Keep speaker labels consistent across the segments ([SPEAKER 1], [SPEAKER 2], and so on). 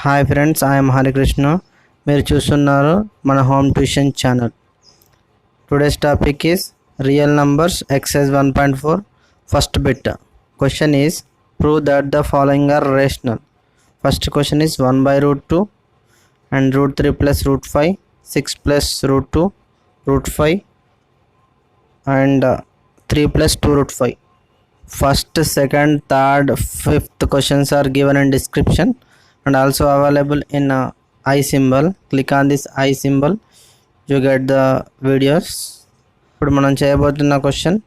[SPEAKER 1] Hi friends, I'm Harikrishna. మీరు చూస్తున్నారు మన home tuition channel. Today's topic is real numbers exercise 1.4 first bit. Question is prove that the following are rational. First question is 1 by root 2 and root 3 plus root 5, 6 plus root 2, root 5 and 3 plus 2 root 5. First, second, third, fifth questions are given in description and also available in I symbol. Click on this I symbol, you get the videos. ఇప్పుడు మనం చేయబోతున్న question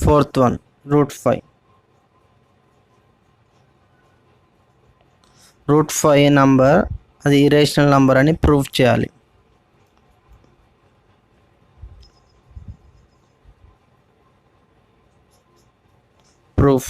[SPEAKER 1] fourth one, root 5. Root 5 number అది irrational number అని prove చేయాలి. Proof.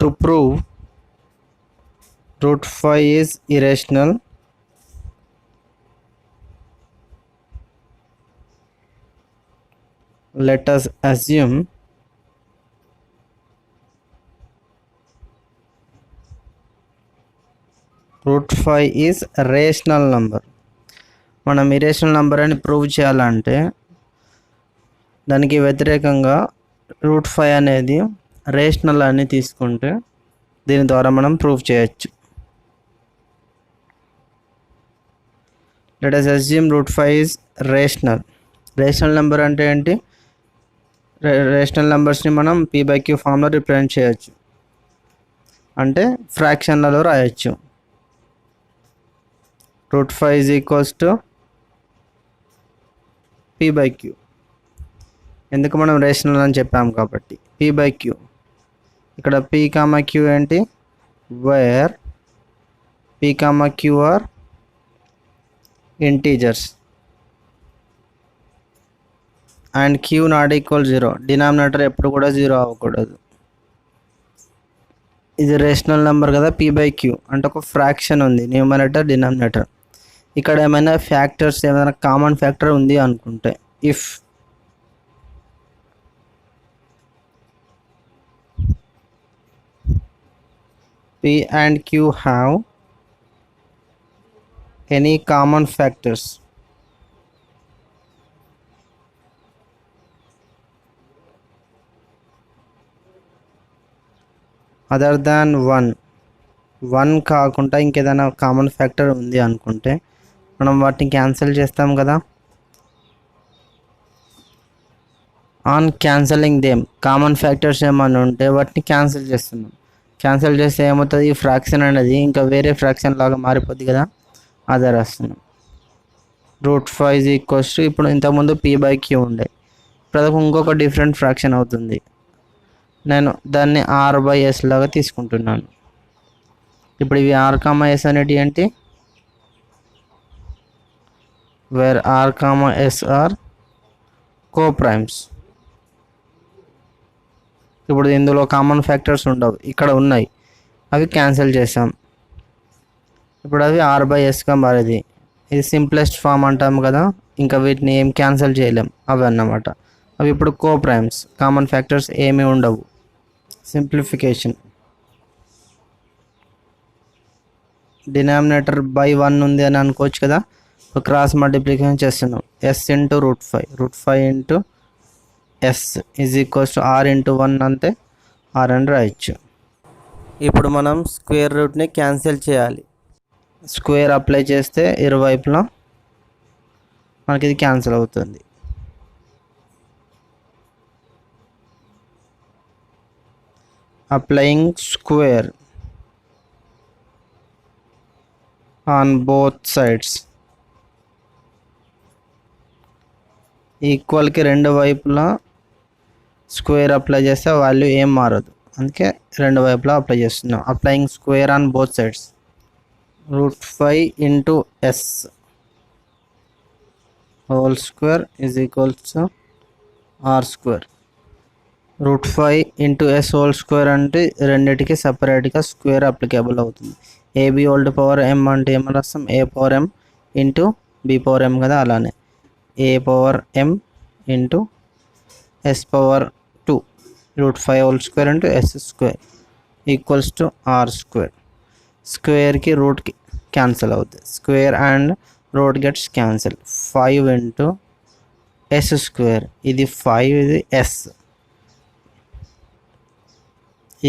[SPEAKER 1] To prove root 5 is irrational, let us assume root 5 is rational number. మనం irrational number అని prove చేయాలంటే దానికి వ్యతిరేకంగా రూట్ 5 అనేది రేషనల్ అని తీసుకుంటే దీని ద్వారా మనం ప్రూవ్ చేయొచ్చు. Let us assume root 5 is rational. Rational number అంటే ఏంటి? రేషనల్ నెంబర్స్ని మనం p/q ఫామ్లో రిప్రజెంట్ చేయొచ్చు, అంటే ఫ్రాక్షన్లలో రాయొచ్చు. root 5 is equals to p/q. ఎందుకు మనం రేషనల్ అని చెప్పాము కాబట్టి p/q. ఇక్కడ p, q ఏంటి? Where p, q are integers and q not equal 0. Denominator ఎప్పుడు కూడా 0 అవ్వకూడదు. ఇది రేషనల్ నెంబర్ కదా, p/q అంటే ఒక ఫ్రాక్షన్ ఉంది, న్యూమరేటర్ డినామినేటర్. ఇక్కడ ఏమైనా ఫ్యాక్టర్స్, ఏమైనా కామన్ ఫ్యాక్టర్ ఉంది అనుకుంటే, if p and q have any common factors other than 1 కాకుండా ఇంకేదైనా కామన్ ఫ్యాక్టర్ ఉంది అనుకుంటే మనం వాటిని క్యాన్సిల్ చేస్తాం కదా. On cancelling them, common factors ఏమైనా ఉంటే వాటిని క్యాన్సిల్ చేస్తున్నాం. క్యాన్సిల్ చేస్తే ఏమవుతుంది? ఈ ఫ్రాక్షన్ అనేది ఇంకా వేరే ఫ్రాక్షన్ లాగా మారిపోద్ది కదా, అదే రాస్తున్నాం. రూట్ 5 is equals to, ఇప్పుడు ఇంతకుముందు p/q ఉండే, ఇప్పుడు అదొక ఇంకొక డిఫరెంట్ ఫ్రాక్షన్ అవుతుంది. నేను దాన్ని r/s లాగా తీసుకుంటున్నాను. ఇప్పుడు ఇవి r, s అనేటి ఏంటి? Where r, s are coprimes. ఇప్పుడు ఇందులో కామన్ ఫ్యాక్టర్స్ ఉండవు, ఇక్కడ ఉన్నాయి, అవి క్యాన్సిల్ చేసాం. ఇప్పుడు అవి r/sగా మారేది. ఇది సింప్లెస్ట్ ఫామ్ అంటాం కదా, ఇంకా వీటిని ఏం క్యాన్సిల్ చేయలేం, అవి అన్నమాట. అవి ఇప్పుడు కోప్రైమ్స్, కామన్ ఫ్యాక్టర్స్ ఏమీ ఉండవు. సింప్లిఫికేషన్. డినామినేటర్ బై 1 ఉంది అని అనుకోవచ్చు కదా, క్రాస్ మల్టిప్లికేషన్ చేస్తున్నాం. s into root 5, root 5 into s is equals to r into 1 అంతే, r అని రాయొచ్చు. ఇప్పుడు మనం స్క్వేర్ రూట్ని క్యాన్సిల్ చేయాలి. స్క్వేర్ అప్లై చేస్తే ఇరువైపులా మనకి ఇది క్యాన్సిల్ అవుతుంది. Applying square on both sides. ఈక్వల్కి రెండు వైపులా స్క్వేర్ అప్లై చేస్తే వాల్యూ ఏం మారదు, అందుకే రెండు వైపులా అప్లై చేస్తున్నాం. Applying square on both sides. Root 5 into s whole square is equals to r square. Root 5 into s whole square అంటే రెండింటికి సపరేట్గా స్క్వేర్ అప్లికేబుల్ అవుతుంది. ab హోల్ పవర్ m అంటే ఏమని రాస్తాం? a power m into b power m కదా, అలానే a power m into s power 2 root 5 whole square into s square equals to r square. స్క్వేర్కి రూట్కి క్యాన్సిల్ అవుతుంది. Square and root gets cancel. 5 into S square, ఇది 5, ఇది S,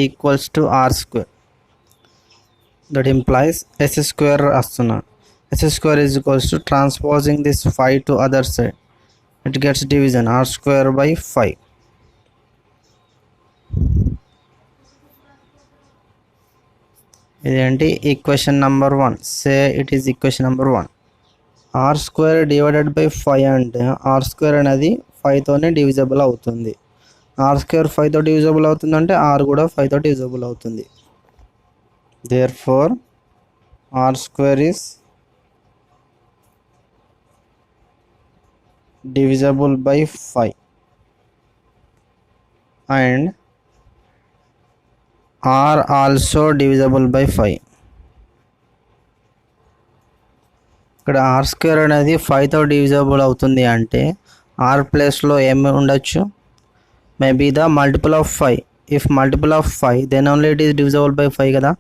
[SPEAKER 1] equals to R square. That implies S square రాస్తున్నా. S square is equals to transposing this 5 to other side, it gets division R square by 5. ఇదేంటి equation number 1. Say it is equation number 1. Are square divided by 5 అంటే R square అనేది 5తోనే divisible అవుతుంది. Are square 5తో divisible అవుతుందంటే r కూడా 5తో divisible అవుతుంది. Therefore r square is divisible by 5 and are also divisible by 5. ఇక్కడ ఆర్ స్క్వేర్ అనేది 5తో డివిజబుల్ అవుతుంది అంటే ఆర్ ప్లేస్లో ఏమి ఉండొచ్చు? Maybe the multiple of 5. If multiple of 5 then only it is divisible by 5 కదా.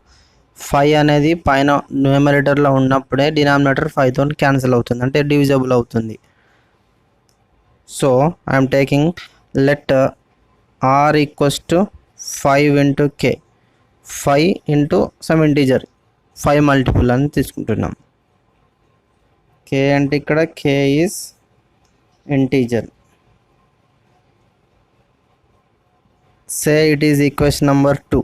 [SPEAKER 1] 5 అనేది పైన న్యూమరేటర్లో ఉన్నప్పుడే డినామినేటర్ 5తో క్యాన్సిల్ అవుతుంది, అంటే డివిజబుల్ అవుతుంది. So I am taking let r equals to 5 into k, 5 into some integer, 5 multiple అని తీసుకుంటున్నాం. k అంటే ఇక్కడ k is integer. Say it is equation number 2.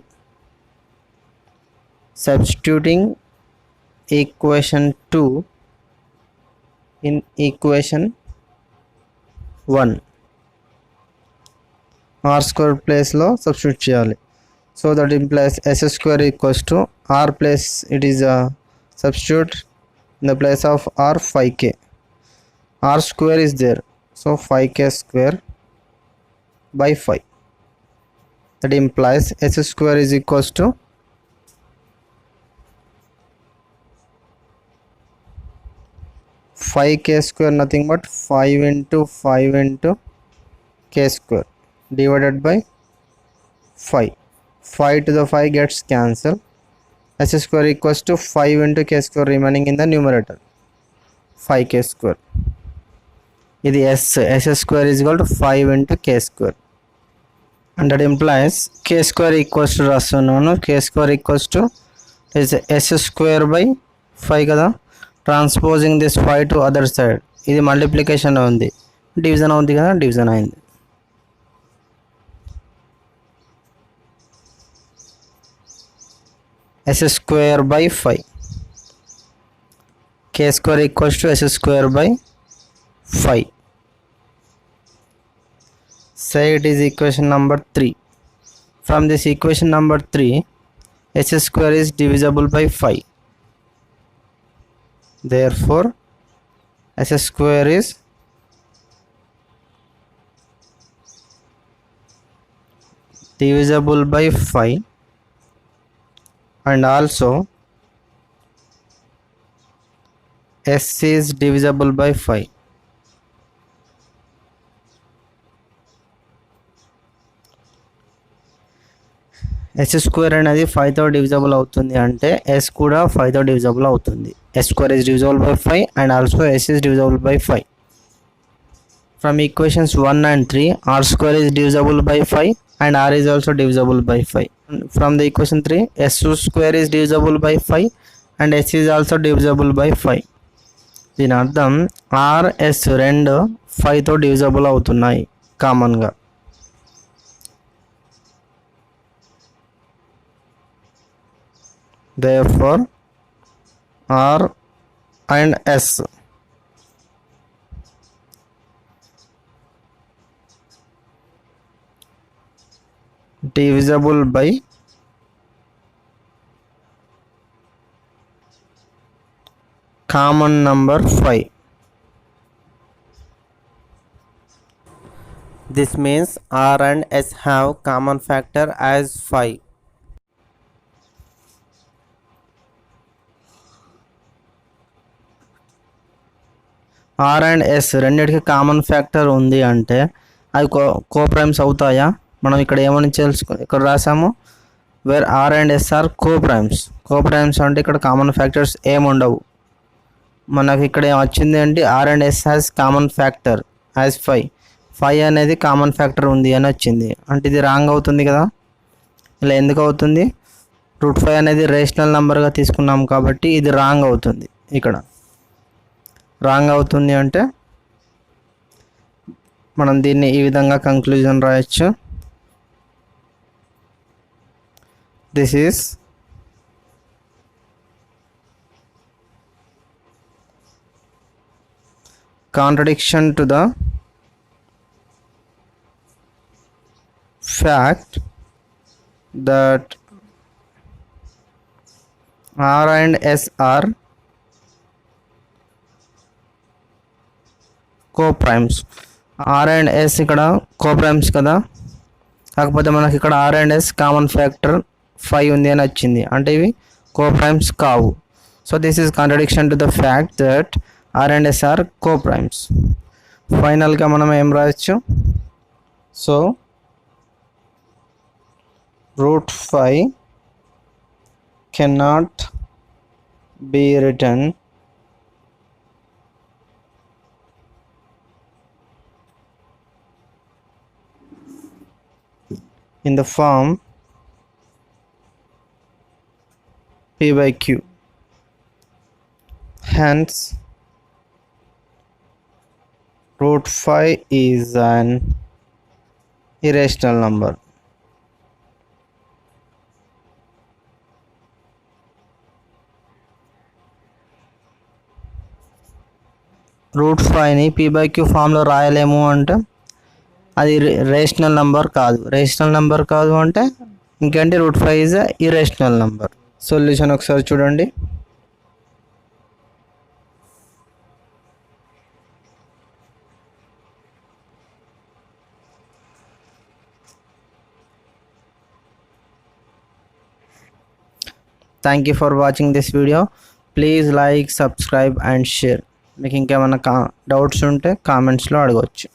[SPEAKER 1] Substituting equation 2 in equation 1, are square ప్లేస్లో substitute చేయాలి. So that implies s square equals to r plus it is substitute in the place of r 5k. R square is there, so 5k square by 5. That implies s square is equals to 5k square, nothing but 5 into 5 into k square divided by 5. 5 to the 5 gets cancelled. S square equals to 5 into k square remaining in the numerator, 5k square. This s square is equal to 5 into k square, and that implies k square equals to k square equals to is s square by 5 kada. Transposing this 5 to other side, ఇది multiplication ఉంది, division అవుతుంది కదా, division అయింది. S square by 5, k square equals to s square by 5. Say it is equation number 3. From this equation number 3, s square is divisible by 5. Therefore s square is divisible by 5 and also s is divisible by 5. S square అనేది 5తో divisible అవుతుంది అంటే s కూడా 5తో divisible అవుతుంది. S square is divisible by 5 and also s is divisible by 5. From equations 1 and 3, r square is divisible by 5 and r is also divisible by 5. From the equation 3, s square is divisible by 5 and s is also divisible by 5. దీని అర్థం are yes రెండు 5తో divisible అవుతున్నాయి కామన్గా. Therefore R and S divisible by common number 5. This means R and S have common factor as 5. R and S రెండింటికి common factor ఉంది అంటే అవి coprimes అవుతాయా? మనం ఇక్కడ ఏమని ఇక్కడ రాసాము, where R and S are coprimes. Coprimes అంటే ఇక్కడ కామన్ ఫ్యాక్టర్స్ ఏమి ఉండవు. మనకి ఇక్కడ వచ్చింది ఏంటి, r and s has common factor as 5. 5 అనేది కామన్ ఫ్యాక్టర్ ఉంది అని వచ్చింది. అంటే ఇది రాంగ్ అవుతుంది కదా. ఇలా ఎందుకు అవుతుంది, √5 అనేది రేషనల్ నెంబర్గా తీసుకున్నాం కాబట్టి ఇది రాంగ్ అవుతుంది. ఇక్కడ రాంగ్ అవుతుంది అంటే మనం దీన్ని ఈ విధంగా కంక్లూజన్ రాయొచ్చు. This is contradiction to the fact that R and S are co-primes. R and S ఇక్కడ co-primes కదా, కాకపోతే మనకి ఇక్కడ R and S common factor 5 ఉంది అని వచ్చింది, అంటే ఇవి co-primes కావు. So this is contradiction to the fact that R and S are co-primes. ఫైనల్గా మనం ఏం రాయొచ్చు, so √5 cannot be written in the form p/q. Hence √5 is an irrational number. √5ని p/q ఫామ్లో రాయలేము అంటే అది రేషనల్ నెంబర్ కాదు. రేషనల్ నెంబర్ కాదు అంటే ఇంకేంటి, √5 is a irrational number. Solution ఒకసారి చూడండి. Thank you for watching this video. Please like, subscribe and share. మీకు ఇంకేమైనా డౌట్స్ ఉంటే కామెంట్స్లో అడగవచ్చు.